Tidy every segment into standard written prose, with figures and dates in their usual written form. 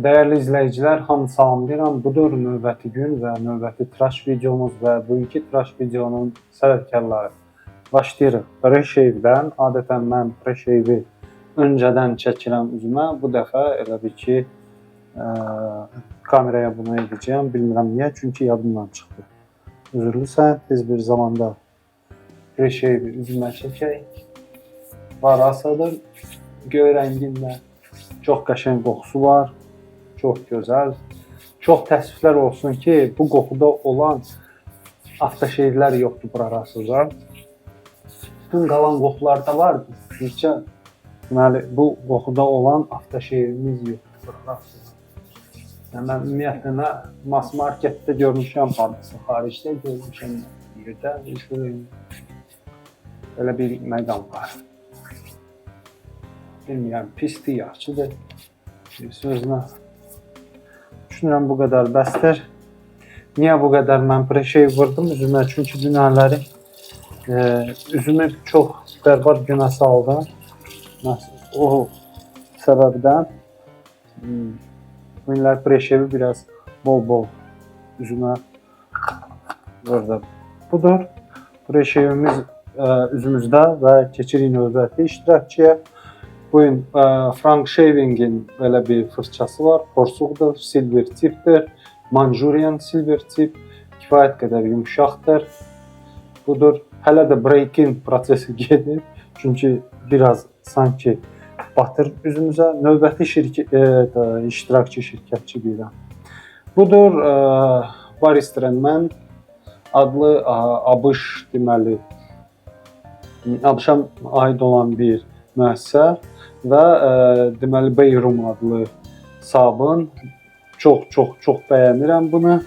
Değerli izleyiciler, hamı salamlayıram. Budur növbəti gün və növbəti tıraş videomuz və bugünkü tıraş videonun səbəbkarları. Başlayırıq. Preşevdən. Adətən mən preşevi öncədən çəkirəm üzümə. Bu dəfə elə bir ki, kameraya bunu edəcəyəm. Bilmirəm niyə, çünki yadımdan çıxdı. Üzürlüsən, tez bir zamanda preşevi üzümə çəkək. Varasadır, göy rəngində. Çox qəşəng qoxusu var. Çox gözəl. Çox təəssüflər olsun ki, bu qoxuda olan avtoşeirlər yoxdur burasında. Bütün qalan qoxular da var. Deməli, bu qoxuda olan avtoşeirimiz yoxdur burasında. Yəni, mən ümumiyyətlə mass marketdə görmüşəm, xaricdə görmüşəm. Yerdə belə bir məqam var. Bilmirəm, pisdir, yaxşıdır. Bir sözlə. Düşünürəm bu qədər bəsdir. Niyə bu qədər mən preşev vurdum üzümə? Çünki dünələri üzümü çox bərbad günə saldı. O səbəbdən bu günlər preşevi biraz bol-bol üzümə vurdum. Budur. Preşevimiz üzümüzdə və keçirik növbəti iştirakçıya. Bu gün Frank Shaving'in belə bir fırçası var. Porsuqdur, silver tipdir. Manchurian silver tip. Kifayət qədər yumuşaqdır. Budur. Hələ də break-in prosesi gedir. Çünki biraz sanki batır üzümüzə. Növbəti iştirakçı şirkətçi deyirəm. Budur. Boris Trenman adlı ABŞ deməli ABŞ-a aid olan bir müəssisə və deməli Bayrum adlı sabun. Çox bəyənirəm bunu.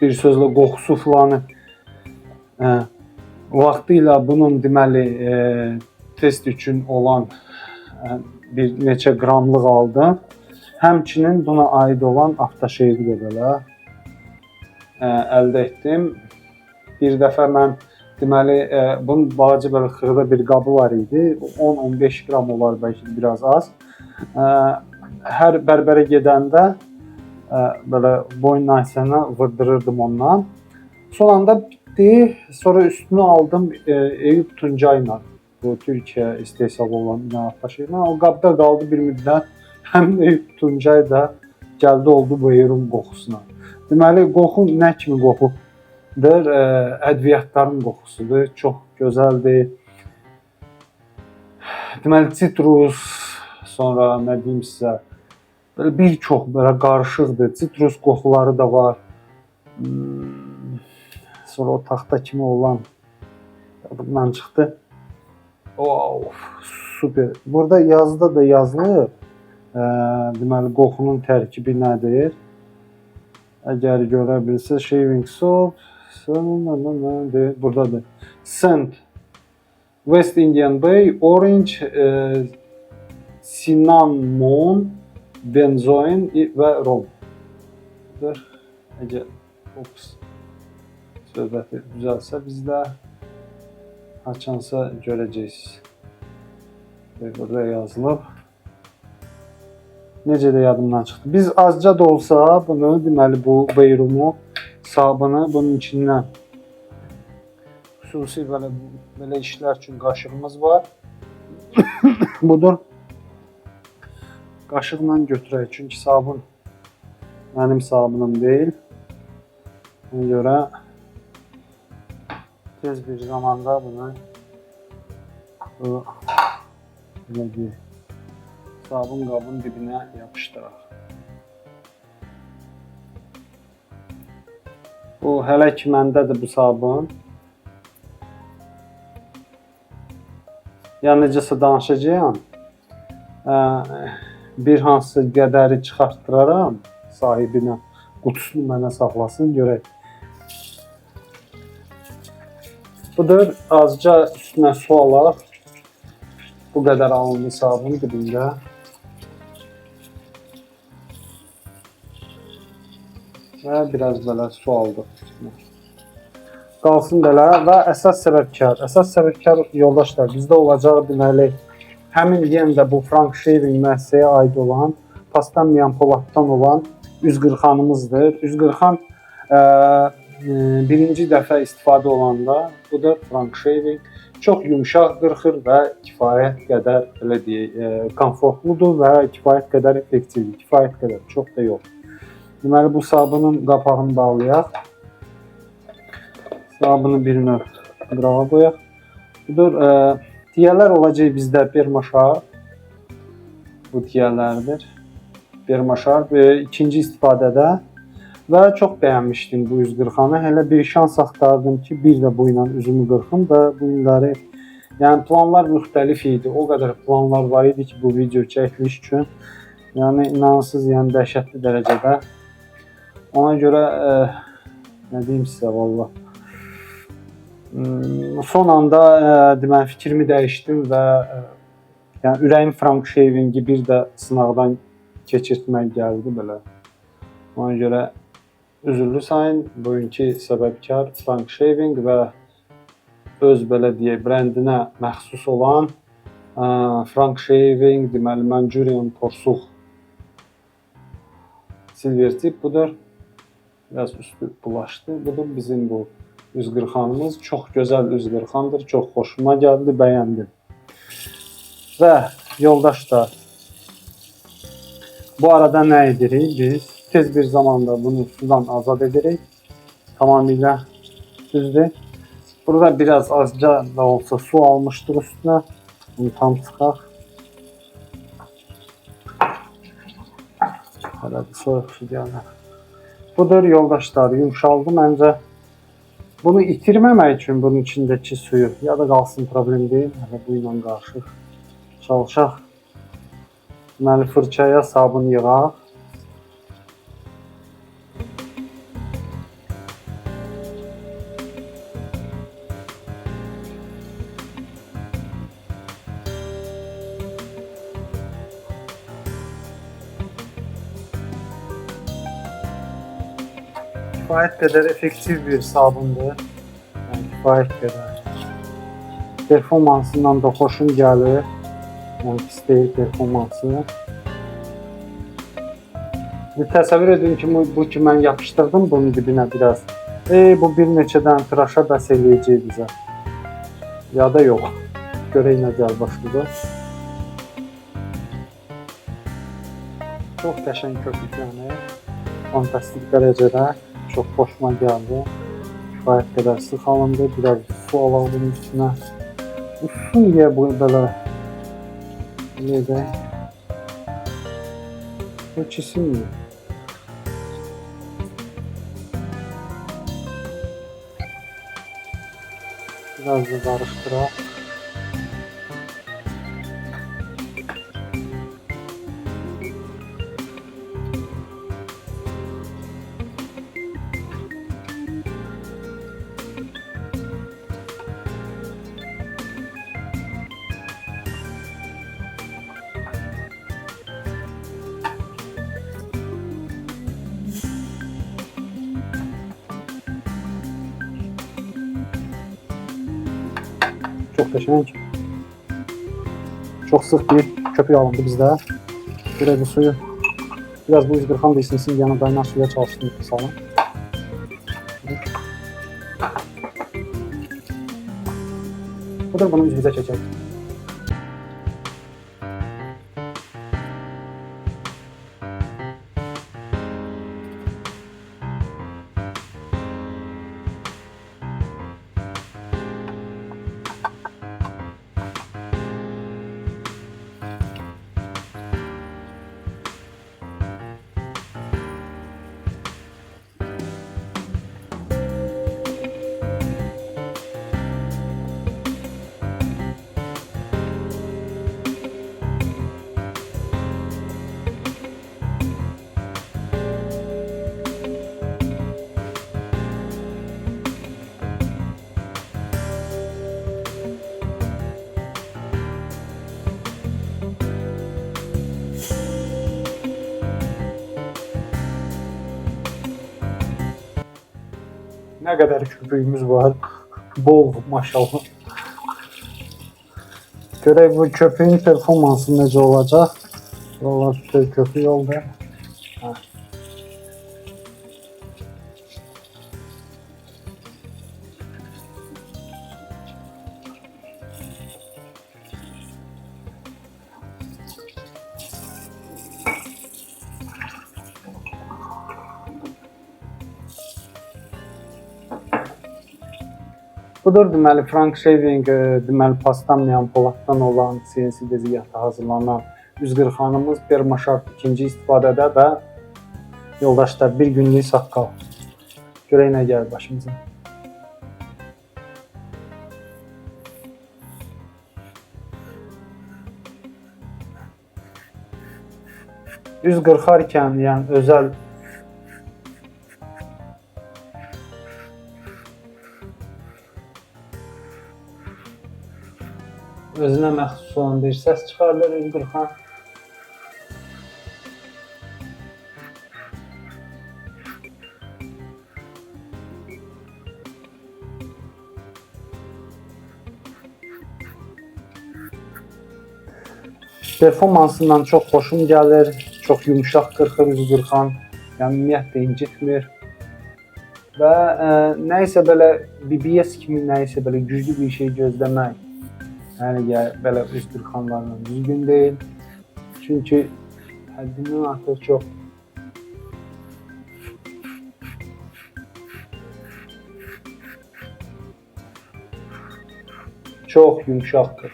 Bir sözlə qoxusu filanı vaxtilə bunun deməli test üçün olan bir neçə qramlıq aldım. Həmçinin buna aid olan avtoşeiri də belə əldə etdim. Bir dəfə mən deməli, bunun balaca belə xırda bir qabı var idi. 10-15 qram olar, bəlkə biraz az. Hər bərbərə gedəndə belə boyun nahiyəsinə vırdırırdım ondan. Son anda bitdi. Sonra üstünü aldım Eyüp Tuncay'la. Bu Türkiyə istehsal olan avtoşeirlə. O qabda qaldı bir müddət. Həm Eyüp Tuncay da gəldi oldu bu Bayrum qoxusuna. Deməli, qoxu nə kimi qoxu? Ədviyyatların qoxusudur. Çox gözəldir. Deməli, sitrus, sonra nə deyim sizə, bir çox belə qarışıqdır. Sitrus qoxuları da var. Sonra o taxta kimi olan bundan çıxdı. Super. Burada yazıda da yazılır. Deməli, qoxunun tərkibi nədir? Əgər görə bilsəz, shaving soap, buradadır. Scent, West Indian Bay, Orange, Cinnamon, Benzoin və Rom. Əgər söhbəti düzəlsə bizdə haçansa görəcəksiniz. Burada yazılıb. Necə də yadımdan çıxdı. Biz azca da olsa bunu, deməli bu Bayrumu, sabunu bunun içindən xüsusi belə işlər üçün qaşığımız var. Budur. Qaşıqla götürək. Çünki sabun mənim sabunum deyil. Ona görə tez bir zamanda bunu sabun qabın dibinə yapışdıraq. Bu hələ ki məndədir bu sabun. Yəni necəsə danışacağam. Bir hansı qədəri çıxartdıraram sahibinə. Qutusunu mənə saxlasın, görək. Budur, azca üstünə su alaq. Bu qədər alındı sabun dibində. Və biraz belə su aldıq. Qalsın belə və əsas səbəbkar yoldaşlar bizdə olacaq deməli həmin yenə də bu Frank Shaving müəssisəyə aid olan paslanmayan poladdan olan üz qırxanımızdır. Üz qırxan birinci dəfə istifadə olanda bu da Frank Shaving çox yumşaq qırxır və kifayət qədər belə deyək, komfortludur və kifayət qədər effektivdir. Kifayət qədər, çox da yox. Deməli bu sabunun qapağını bağlayaq. Sabunu bir növ qırağa qoyaq. Budur, tiyələr olacaq bizdə bermaşar. Bu tiyələrdir. Bermaşar ikinci istifadədə və çox bəyənmişdim bu üz qırxanı. Hələ bir şans axtardım ki, bir də bu ilə üzümü qırxım və bu illəri, yəni planlar müxtəlif idi. O qədər planlar var idi ki, bu video çəkiliş üçün. Yəni inanırsınız, yəni dəhşətli dərəcədə. Ona görə nə deyim sizə valla. Son anda deməli fikrimi dəyişdim və yəni ürəyim Frank Shavingi bir də sınaqdan keçirtmək gəldi belə. Ona görə üzürlü sayın, bugünkü səbəbkar Frank Shaving və öz belə deyək brendinə məxsus olan Frank Shaving, deməli Manchurian Porsuq silver tip budur. Biraz üstü bulaşdı. Budur bizim bu üz qırxanımız. Çox gözəl üz qırxandır. Çox xoşuma gəldi, bəyəndim. Və yoldaşlar, bu arada nə edirik? Biz tez bir zamanda bunu sudan azad edirik. Tamamilə düzdür. Burada biraz azca da olsa su almışdır üstünə. Bunu tam çıxaq. Hələ bir soyuq su gəlmir. Budur yoldaşlar, yumşaldı. Məncə bunu itirməmək üçün bunun içindəki suyu ya da qalsın, problem deyil. Hələ bu ilə qarışıq çalışaq. Deməli fırçaya sabun yığaq. Kifayət qədər effektiv bir sabundur. Yəni kifayət qədər. Performansından da xoşum gəlir. Yəni pis deyil performansı. Bir təsəvvür edin ki, bu ki mən yapışdırdım bunun dibinə biraz. Bu bir neçədən tıraşa bəs eləyəcək bizə. Ya da yox. Görək nə gəl başlıca. Çox qəşəng köpüklənir. Fantastik dərəcədə. Çox xoşuma gəldi. Kifayət qədər sıx alındı. Biraz su alalım bunun üstünə. Su niyə bu belə? Necə? Bu kesindir. Biraz da qarışdıraq. Çox qəşəng. Çox sıx bir köpük alındı bizdə. Biraz bu suyu, biraz bu üz qırxan da isinsin, yana qaynar suya çalışdım salın. Budur bunu üzümüzə çəkək. Nə qədər köpüyümüz var. Bol maşallah. Görək bu köpüğün performansı necə olacaq. Valla köpük yolda. Hə. Budur deməli Frank Shaving deməli paslanmayan poladdan olan CNC dəzgahda hazırlanan 140-xanımız Permasharp ikinci istifadədə və yoldaşlar bir günlük saqqal. Görək nə gəlir başımıza. Üz qırxarkən, yəni özəl özünə məxsus olan bir səs çıxardır üz qırxan. Performansından çox xoşum gəlir, çox yumuşaq qırxır üz qırxan, yəni ümumiyyətlə incitmir. Və nəyisə belə BBS kimi nəyisə belə güclü bir şey gözləmək, yəni belə üz qırxanlarla düzgün deyil. Çünki həddindən artıq çox yumuşaqdır.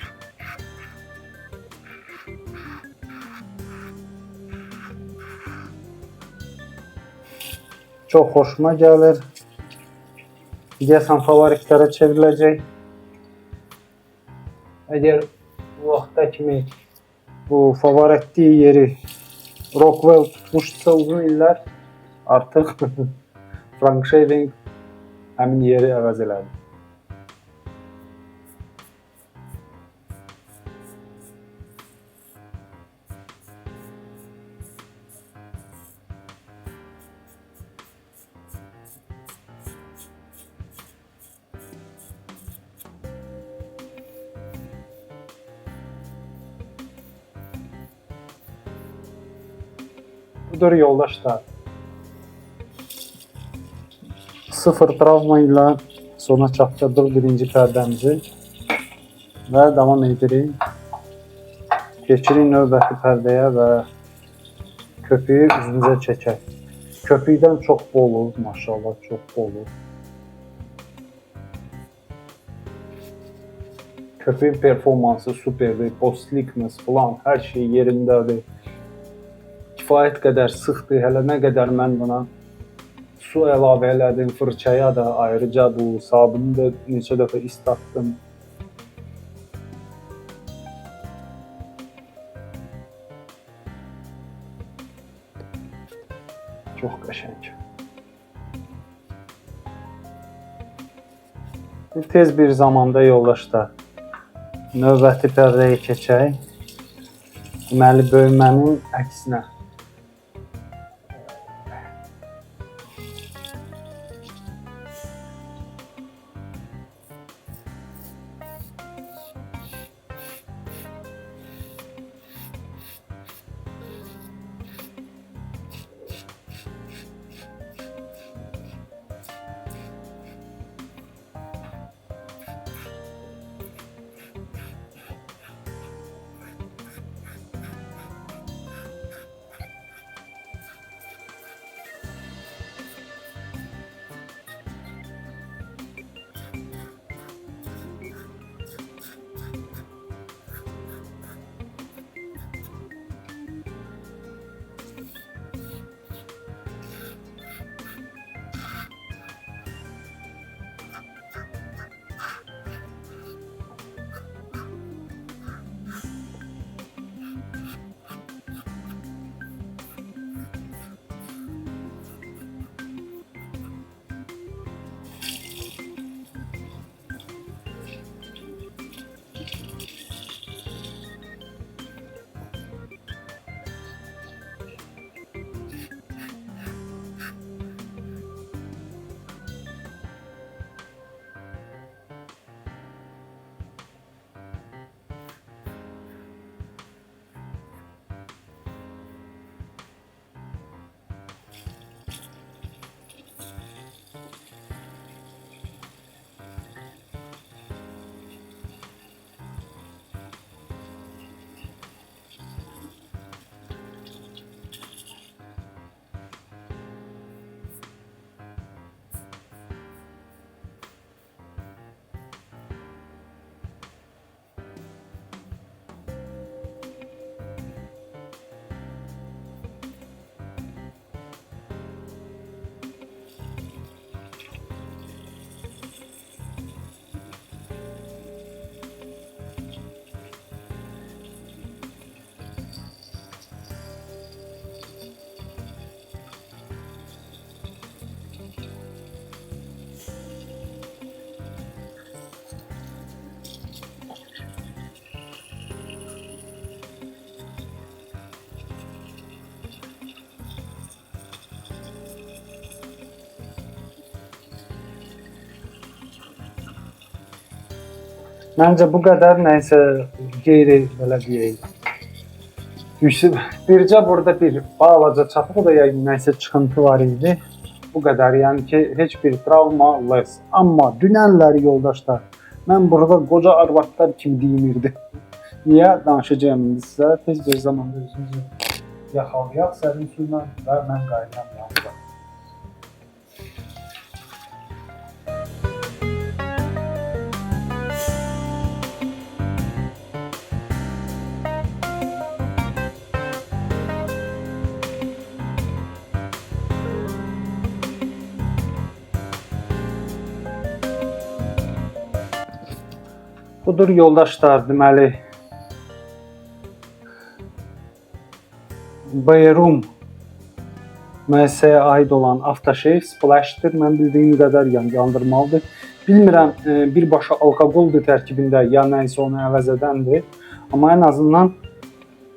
Çox xoşuma gəlir. Deyəsən favoritlərə çevriləcək. Əgər bu vaxta kimi bu favoritliyi yeri Rockwell tutmuşsa uzun illər, artıq Frank Shaving həmin yeri əvəz elədi. Budur yoldaşlar. Sıfır travma ilə sona çatdırdıq birinci pərdəmizi və davam edirik. Keçirik növbəti pərdəyə və köpüyü üzümüzə çəkək. Köpükdən çox bol olur, maşallah çox bol olur. Köpüyün performansı superdir, post slickness falan hər şey yerindədir. Kifayət qədər sıxdır, hələ nə qədər mən buna su əlavə elədim, fırçaya da ayrıca bu sabunu da neçə dəfə islatdım. Çox qəşəng. Tez bir zamanda yoldaşlar növbəti pərdəyə keçək. Deməli bölmənin əksinə. Məncə bu qədər nəysə qeyri belə deyək. Bircə burada bir balaca çapıq da yəqin nəysə çıxıntı var idi. Bu qədər, yəni ki, heç bir travma less. Amma dünənləri yoldaşlar, mən burada qoca arvadlar kimi deyinirdi. Niyə danışacağım indi sizə? Tez bir zamanda özünüzü yaxalayaq sərin suyla və mən qayıdıram yanınıza. Budur yoldaşlar, deməli Bayrum müəssisəyə aid olan avtoshave splash'dır. Mən bildiyim qədər yandırmalıdır. Bilmirəm, birbaşa alkoqoldur tərkibində, ya nəysə onu əvəz edəndir. Amma ən azından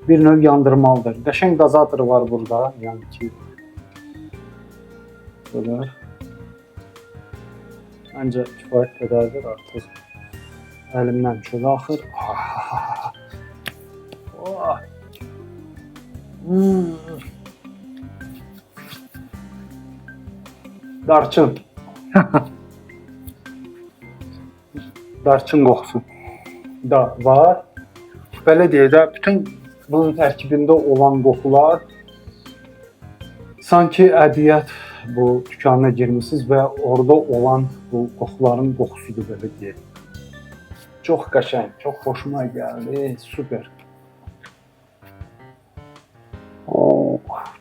bir növ yandırmalıdır. Qəşəng dozatoru var burada, yəni ki. Böyle. Məncə kifayət qədərdir artıq. Əlimdən çölə axır. Darçın. Darçın qoxusu da var. Belə deyək də, bütün bunun tərkibində olan qoxular sanki ədiyyat bu dükanına girmişsiniz və orada olan bu qoxuların qoxusudur, belə deyək. Çox qəşəng, çox xoşuma gəldi, super.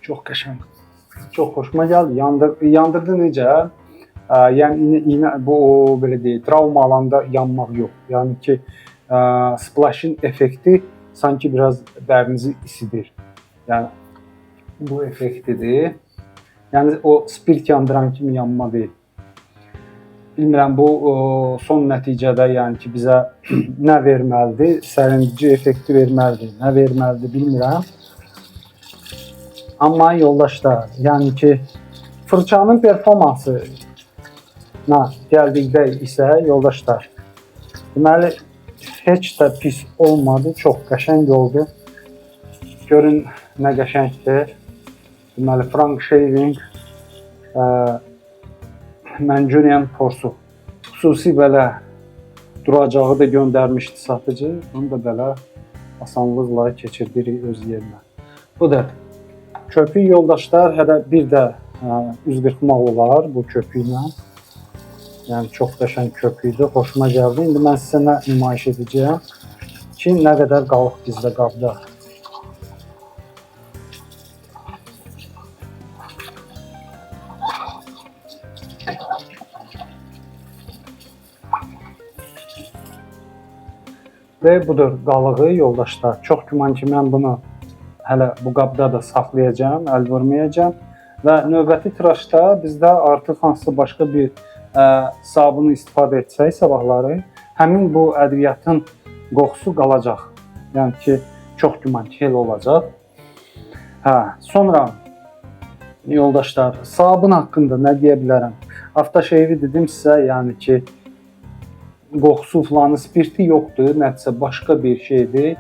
Çox qəşəng, çox xoşuma gəldi. Yandırdı necə? Yəni bu belə deyək, travma alanda yanmaq yox. Yəni ki, splash'in effekti sanki biraz dərinizi isidir. Yəni bu effektidir. Yəni o spirt yandıran kimi yanma deyil. Bilmirəm, bu son nəticədə yəni ki, bizə nə verməlidir? Sərinləşdirici effekti verməlidir, nə verməlidir bilmirəm. Amma yoldaşlar, yəni ki, fırçanın performansına gəldikdə isə yoldaşlar, deməli, heç də pis olmadı, çox qəşəng oldu. Görün nə qəşəngdir. Deməli, Frank Shaving Manchurian Force xüsusi belə duracağı da göndərmişdi satıcı. Onu da belə asanlıqla keçirdirik öz yerinə. Bu da köpük yoldaşlar, hələ bir də üz qırxmaq olar bu köpüklə. Yəni çox qəşəng köpükdür, xoşuma gəldi. İndi mən sizə nə nümayiş edəcəyəm ki, nə qədər qalıq bizdə qabda. Və budur qalığı yoldaşlar. Çox güman ki, mən bunu hələ bu qabda da saxlayacağım, əl vurmayacağım. Və növbəti tirajda bizdə artıq hansısa başqa bir sabunu istifadə etsək sabahları, həmin bu ədviyyatın qoxusu qalacaq. Yəni ki, çox güman ki, elə olacaq. Sonra yoldaşlar, sabun haqqında nə deyə bilərəm? Avtoshave dedim sizə, yəni ki, qoxusu falan, spirti yoxdur, nəticə başqa bir şeydir.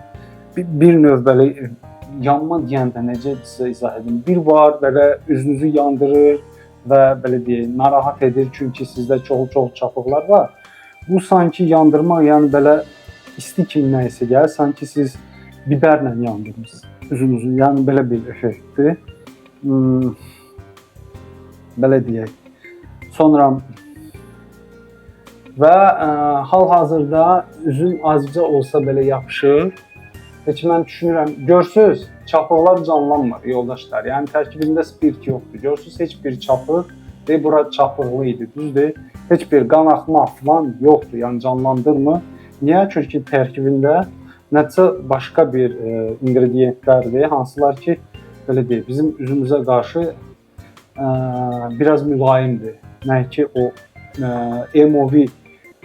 Bir növ belə yanma deyəndə necə sizə izah edim? Bir var, belə üzünüzü yandırır və belə deyək, narahat edir çünki sizdə çox çapıqlar var. Bu sanki yandırmaq, yəni belə isti kimi nəyəsə gəlir, sanki siz biberlə yandırmışsınız üzünüzü, yəni belə bir effektdir. Belə deyək. Sonra və hal-hazırda üzüm azca olsa belə yapışır. Heç mən düşünürəm, görsünüz, çapıqlar canlanmır yoldaşlar. Yəni tərkibində spirt yoxdur. Görsünüz, heç bir çapıq və bura çapıqlı idi, düzdür. Heç bir qan axma falan yoxdur, yəni canlandırmır. Niyə? Çünki tərkibində nəticə başqa bir ingrediyentlərdir, hansılar ki, belə deyək, bizim üzümüzə qarşı biraz mülayimdir. Nə ki, o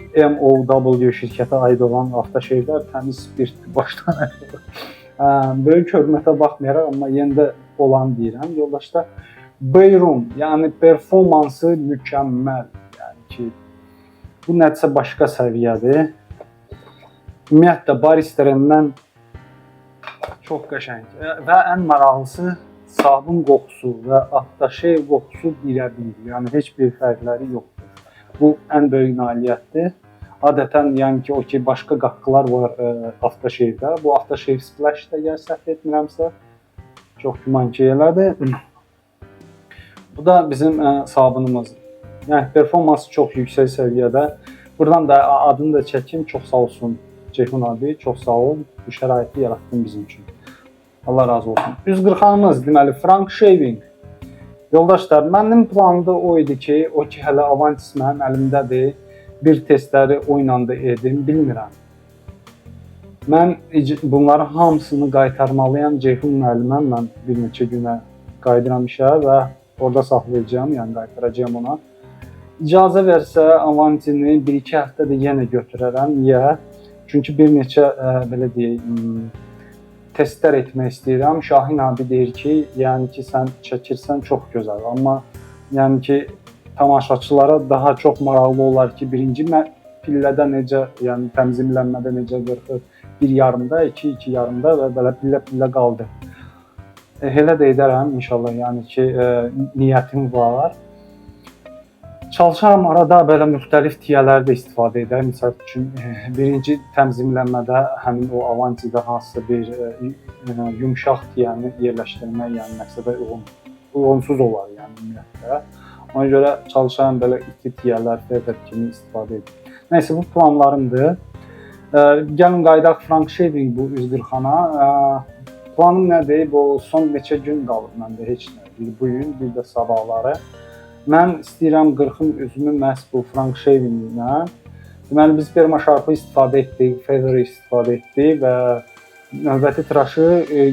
MOW şirkətə aid olan avtoşevlər təmiz spirtdir başdan əvvəl. Böyük hörmətə baxmayaraq, amma yenə də olan deyirəm. Yoldaşlar, Bayrum, yəni performansı mükəmməl. Yəni ki, bu nəticə başqa səviyyədir. Ümumiyyətlə baristerdən çox qəşəng və ən maraqlısı sabun qoxusu və aftershave qoxusu birə-bir. Yəni heç bir fərqləri yoxdur. Bu ən böyük nailiyyətdir. Adətən yəni ki, o ki başqa qatqılar var aftershave'də. Bu aftershave splash də gəl səhv etmirəmsə çox güman ki elədir. Bu da bizim sabunumuz. Yəni performansı çox yüksək səviyyədə. Buradan da adını da çəkim. Çox sağ olsun Ceyhun abi, çox sağ ol. Bu şəraiti yaratdın bizim üçün. Allah razı olsun. Üz qırxanımız deməli Frank Shaving. Yoldaşlar, mənim planımda o idi ki, o ki hələ Avantis mənim əlimdədir. Bir testləri o ilə də edim, bilmirəm. Mən bunların hamısını qaytarmalıyam Ceyhun müəllimə. Mən bir neçə günə qayıdıram işə və orada saxlayacağam, yəni qaytaracağam ona. İcazə versə Avantini 1-2 həftədə yenə götürərəm. Niyə? Çünki bir neçə belə deyək, testlər etmək istəyirəm. Şahin abi deyir ki, yəni ki sən çəkirsən çox gözəl, amma yəni ki tamaşaçılara daha çox maraqlı olar ki, birinci pillədə necə, yəni təmizlənmədə necə qırxır, 1,5-da, 2,5-da və belə pillə-pillə qaldı. Elə də edərəm inşallah, yəni ki niyyətim var. Çalışaram arada belə müxtəlif tiyələri də istifadə edərəm. Məsəl üçün birinci təmizlənmədə həmin o Avantidə hansısa bir yumşaq tiyəni yerləşdirmək, yəni məqsədə uyğunsuz olar yəni ümumiyyətlə. Ona görə çalışaram belə iti tiyələr, feather kimi istifadə edim. Nəysə, bu planlarımdır. Gəlin qaydaq Frank Shaving bu üz qırxana. Planım nədir? Bu son neçə gün qalıb məndə heç nə. Bu gün, bir də sabahları. Mən istəyirəm qırxım üzümü məhz bu Frank Shaving ilə. Deməli, biz perma şarpı istifadə etdik, feather istifadə etdik və növbəti tıraşı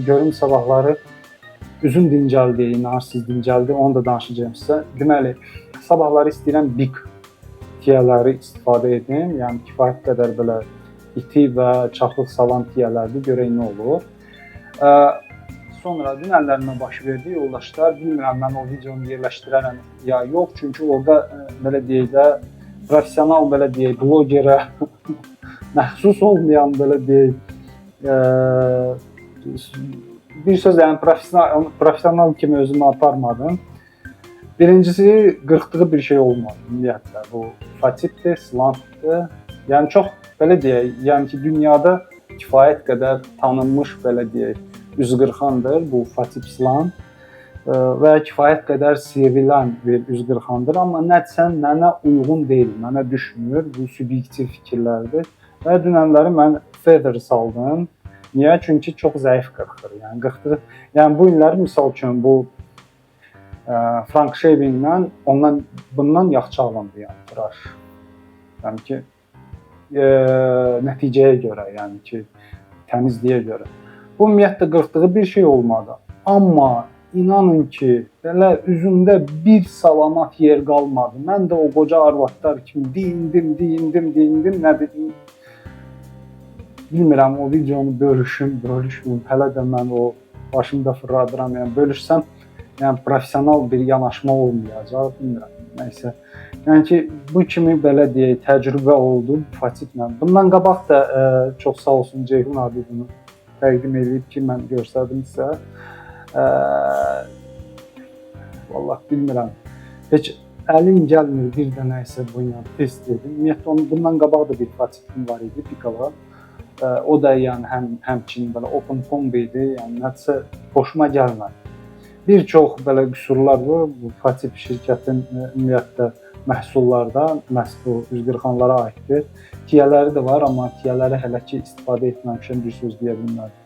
görüm sabahları üzüm dincəldi, narsız dincəldi, onu da danışacağım sizə. Deməli, sabahları istəyirəm big tiyələri istifadə edim, yəni kifayət qədər belə iti və çaxlıq salan tiyələrdir, görək nə olur. Sonra dün əllərimə baş verdi yoldaşlar. Bilmirəm mən o videonu yerləşdirərəm ya yox. Çünki orada belə deyək də professional belə deyək blogerə məxsus olmayan belə deyək bir söz yəni professional kimi özümü aparmadım. Birincisi qırxdığı bir şey olmadı ümumiyyətlə. Bu fatipdir, slantdır. Yəni çox belə deyək, yəni ki dünyada kifayət qədər tanınmış belə deyək üz qırxandır bu fatip slant və kifayət qədər sevilən bir üz qırxandır, amma nədirsən mənə uyğun deyil, mənə düşmür, bu subyektiv fikirlərdir və dünənləri mən feather saldım. Niyə? Çünki çox zəif qırxır, yəni qırxdığı, yəni bu illəri misal üçün bu Frank Shavinglə bundan yaxşı alındı yəni tıraş. Yəni ki nəticəyə görə, yəni ki təmizliyə görə. Bu ümumiyyətlə qırxdığı bir şey olmadı. Amma inanın ki, belə üzümdə bir salamat yer qalmadı. Mən də o qoca arvadlar kimi deyindim, nə dedim. Bilmirəm, o videonu bölüşməyim. Hələ də mən o başımda fırladıram. Yəni bölüşsəm, yəni professional bir yanaşma olmayacaq, bilmirəm. Nəysə. Yəni ki, bu kimi belə deyək, təcrübə oldu fatiplə. Bundan qabaq da çox sağ olsun Ceyhun abi bunu təqdim edib ki, mən göstərdim sizə. Vallahi bilmirəm. Heç əlim gəlmir bir də nəysə bununla test edim. Ümumiyyətlə, bundan qabaq da bir fatipim var idi, Pikala. O da yəni həmçinin belə open combo idi, yəni nədirsə xoşuma gəlmədi. Bir çox belə qüsurlar var, bu fatip şirkətin ümumiyyətlə məhsullarda, məhz bu üz qırxanlara aiddir. Tiyələri də var, amma tiyələri hələ ki istifadə etməmişəm, bir söz deyə bilmədim.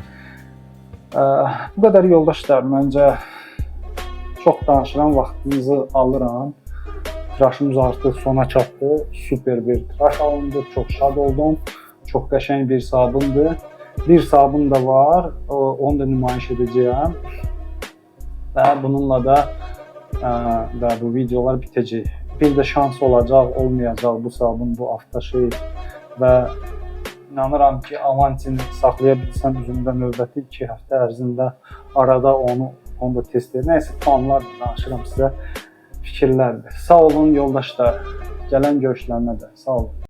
Bu qədər yoldaşlar, məncə çox danışıram, vaxtınızı alıram. Tıraşımız artıq sona çatdı, super bir tıraş alındı, çox şad oldum. Çox qəşəng bir sabundur. Bir sabun da var, onu da nümayiş edəcəyəm. Və bununla da bu videolar bitəcək. Bir də şans olacaq, olmayacaq bu sabun, bu aftershave və inanıram ki, Avantini saxlaya bilsəm üzümdə növbəti 2 həftə ərzində arada onu da test edir. Nəysə, planlar danışıram sizə, fikirlərdir. Sağ olun yoldaşlar, gələn görüşlərə də sağ olun.